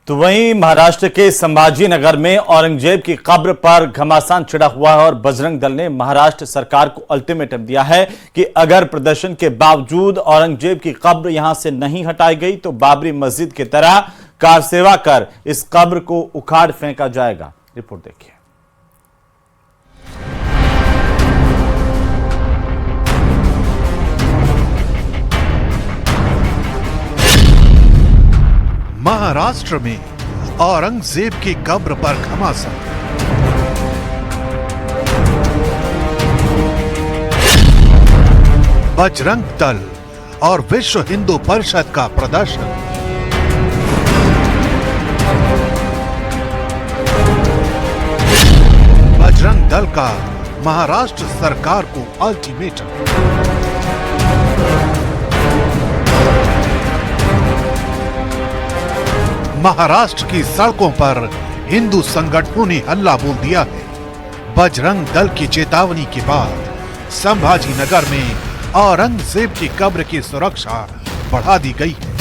तो वहीं महाराष्ट्र के संभाजी नगर में औरंगजेब की कब्र पर घमासान छिड़ा हुआ है और बजरंग दल ने महाराष्ट्र सरकार को अल्टीमेटम दिया है कि अगर प्रदर्शन के बावजूद औरंगजेब की कब्र यहां से नहीं हटाई गई तो बाबरी मस्जिद की तरह कार सेवा कर इस कब्र को उखाड़ फेंका जाएगा। रिपोर्ट देखिए। महाराष्ट्र में औरंगजेब की कब्र पर घमासान। बजरंग दल और विश्व हिंदू परिषद का प्रदर्शन। बजरंग दल का महाराष्ट्र सरकार को अल्टीमेटम। महाराष्ट्र की सड़कों पर हिंदू संगठनों ने हल्ला बोल दिया है। बजरंग दल की चेतावनी के बाद संभाजी नगर में औरंगजेब की कब्र की सुरक्षा बढ़ा दी गई है।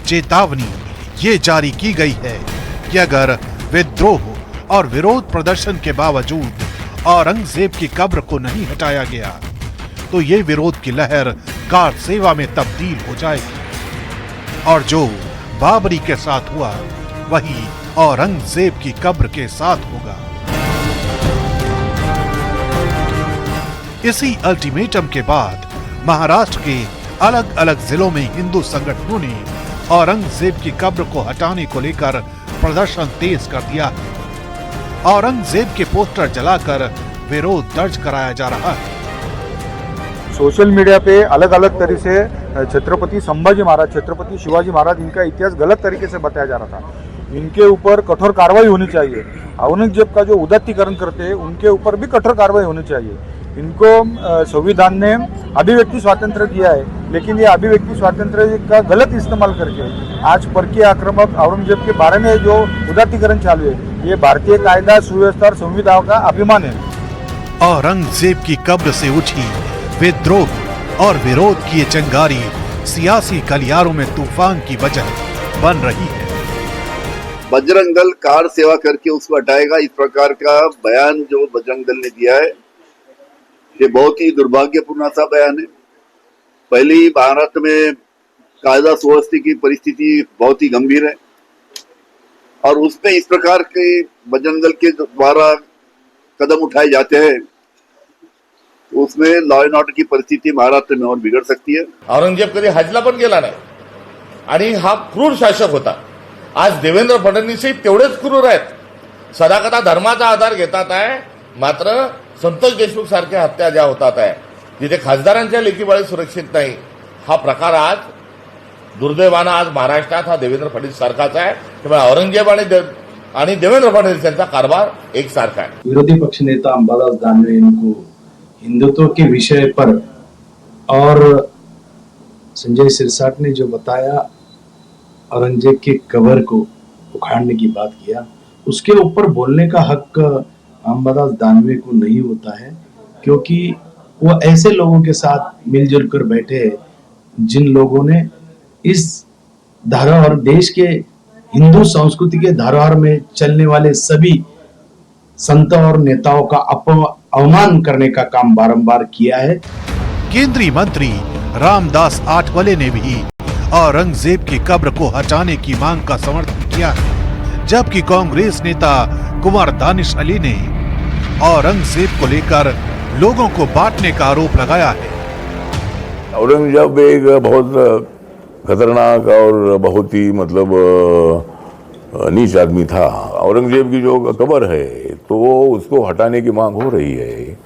चेतावनी ये जारी की गई है कि अगर विद्रोह और विरोध प्रदर्शन के बावजूद औरंगजेब की कब्र को नहीं हटाया गया तो ये विरोध की लहर कार सेवा में तब्दील हो जाएगी और जो बाबरी के साथ हुआ वही औरंगजेब की कब्र के साथ होगा। इसी अल्टीमेटम के बाद महाराष्ट्र के अलग अलग जिलों में हिंदू संगठनों ने औरंगजेब की कब्र को हटाने को लेकर प्रदर्शन तेज कर दिया है। औरंगजेब के पोस्टर जलाकर विरोध दर्ज कराया जा रहा है। सोशल मीडिया पे अलग अलग तरीके से छत्रपति संभाजी महाराज, छत्रपति शिवाजी महाराज, इनका इतिहास गलत तरीके से बताया जा रहा था। इनके ऊपर कठोर कार्रवाई होनी चाहिए। औरंगजेब का जो उदात्तीकरण करते हैं उनके ऊपर भी कठोर कार्रवाई होनी चाहिए। इनको संविधान ने अभिव्यक्ति स्वातंत्र्य दिया है, लेकिन ये अभिव्यक्ति स्वातंत्र्य का गलत इस्तेमाल करके आज परकीय आक्रामक औरंगजेब के बारे में जो उदात्तीकरण चालू है, ये भारतीय कायदा सुव्यवस्था और संविधान का अभिमान है। औरंगजेब की कब्र से उठी विद्रोह और विरोध की चिंगारी सियासी गलियारों में तूफान की वजह बन रही है। बजरंग दल कार सेवा करके उसको हटाएगा, इस प्रकार का बयान जो बजरंग दल ने दिया है ये बहुत ही दुर्भाग्यपूर्ण सा बयान है। पहले ही महाराष्ट्र में कायदा सुव्यवस्था की परिस्थिति बहुत ही गंभीर है और उसमें इस प्रकार के बजरंग दल के द्वारा कदम उठाए जाते हैं उसमें लॉ एंड ऑर्डर की परिस्थिती महाराष्ट्र में और बिघड़ सकती है। औरंगजेब कधी हजला पण गेला नाही आणि हा क्रूर शासक होता। आज देवेंद्र फडणवीसही तेवढेच क्रूर आहेत। सदाकदा धर्माचा आधार घेतात आहे, मात्र संतोष देशमुख सारख्या हत्या ज्या होतात आहे जिथे खासदारांच्या लेकीबाळी सुरक्षित नाही, हा प्रकार आज दुर्दैवानं आज महाराष्ट्रात हा देवेंद्र फडणवीस सारखाच आहे। त्यामुळे औरंगजेब आणि देवेंद्र फडणवीस यांचा कारभार एक सारखा आहे। विरोधी पक्ष नेता अंबादास दानवे इनको हिंदुत्व के विषय पर और संजय सिरसाट ने जो बताया औरंगजेब की कब्र को उखाड़ने की बात किया, उसके ऊपर बोलने का हक अंबादास दानवे को नहीं होता है, क्योंकि वो ऐसे लोगों के साथ मिलजुल कर बैठे जिन लोगों ने इस धरोहर देश के हिंदू संस्कृति के धरोहर में चलने वाले सभी संतों और नेताओं का अवमान करने का काम बारंबार किया है। केंद्रीय मंत्री रामदास आठवले ने भी औरंगजेब की कब्र को हटाने की मांग का समर्थन किया है, जबकि कांग्रेस नेता कुमार दानिश अली ने औरंगजेब को लेकर लोगों को बांटने का आरोप लगाया है। औरंगजेब एक बहुत खतरनाक और बहुत ही नीच आदमी था। औरंगजेब की जो कब्र है तो उसको हटाने की मांग हो रही है।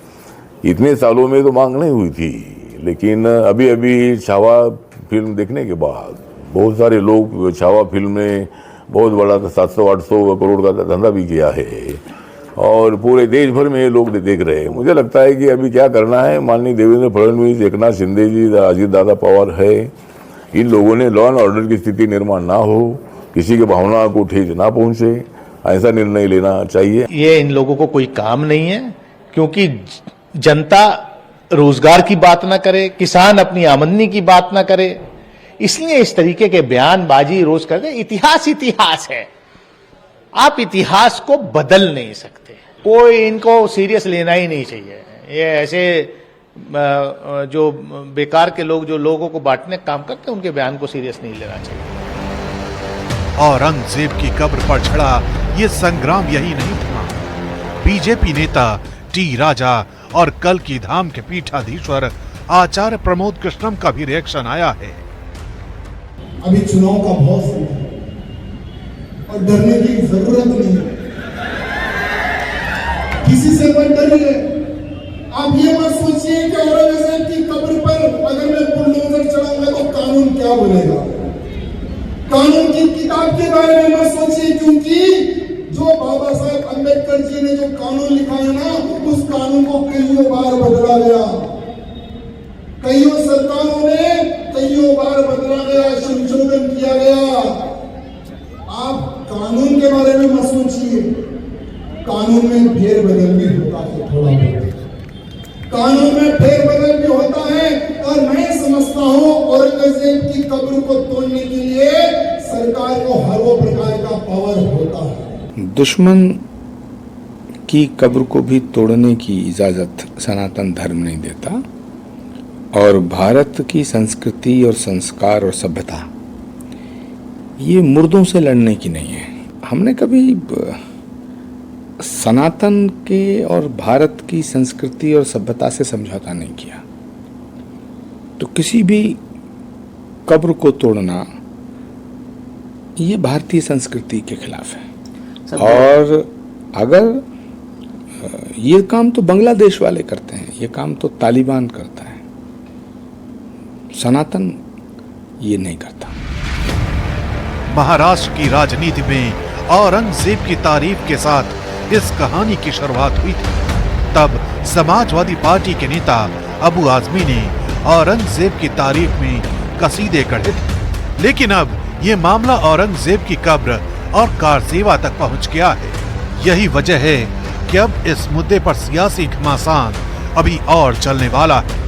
इतने सालों में तो मांग नहीं हुई थी, लेकिन अभी अभी छावा फिल्म देखने के बाद बहुत सारे लोग छावा फिल्म में बहुत बड़ा 700-800 करोड़ का धंधा भी किया है और पूरे देश भर में ये लोग देख रहे हैं। मुझे लगता है कि अभी क्या करना है, माननीय देवेंद्र फडणवीस, एकनाथ शिंदे जी, अजित दादा पवार है, इन लोगों ने लॉ एंड ऑर्डर की स्थिति निर्माण ना हो, किसी की भावना को ठेस ना पहुंचे, ऐसा निर्णय लेना चाहिए। ये इन लोगों को कोई काम नहीं है, क्योंकि जनता रोजगार की बात ना करे, किसान अपनी आमदनी की बात ना करे। इसलिए इस तरीके के बयानबाजी रोज करते। इतिहास इतिहास है, आप इतिहास को बदल नहीं सकते। कोई इनको सीरियस लेना ही नहीं चाहिए। ये ऐसे जो बेकार के लोग जो लोगों को बांटने का काम करते हैं, उनके बयान को सीरियस नहीं लेना चाहिए। औरंगजेब की कब्र पर छड़ा ये संग्राम यही नहीं थमा। बीजेपी नेता टी राजा और कल की धाम के पीठाधीश्वर आचार्य प्रमोद कृष्णम का भी रिएक्शन आया है। अभी चुनाव का बहुत समय है और डरने की जरूरत नहीं है, किसी से मत डरिए। आप ये मत सोचिए कि औरंगजेब की कब्र पर अगर मैं बुलडोजर चलाऊंगा तो कानून क्या बनेगा। कानून की किताब के बारे में मत सोचिए, क्योंकि जो बाबा साहेब अम्बेडकर जी ने जो कानून लिखा है ना, उस कानून को कईयों बार बदला गया, कईयों सरकारों ने कईयों बार बदला गया, संशोधन किया गया। आप कानून के बारे में मत सोचिए, कानून में फेरबदल भी होता है, थोड़ा बहुत कानून में फेरबदल भी होता है। और मैं समझता हूं औरंगजेब की कब्र को तोड़ने के लिए सरकार को हर वो प्रकार का पावर होता है। दुश्मन की कब्र को भी तोड़ने की इजाजत सनातन धर्म नहीं देता। और भारत की संस्कृति और संस्कार और सभ्यता ये मुर्दों से लड़ने की नहीं है। हमने कभी सनातन के और भारत की संस्कृति और सभ्यता से समझौता नहीं किया। तो किसी भी कब्र को तोड़ना ये भारतीय संस्कृति के खिलाफ है। और अगर ये काम तो बांग्लादेश वाले करते हैं, ये काम तो तालिबान करता है, सनातन ये नहीं करता। महाराष्ट्र की राजनीति में औरंगजेब की तारीफ के साथ इस कहानी की शुरुआत हुई थी। तब समाजवादी पार्टी के नेता अबू आजमी ने औरंगजेब की तारीफ में कसीदे गढ़े थे। लेकिन अब ये मामला औरंगजेब की कब्र और कार सेवा तक पहुंच गया है। यही वजह है कि अब इस मुद्दे पर सियासी घमासान अभी और चलने वाला है।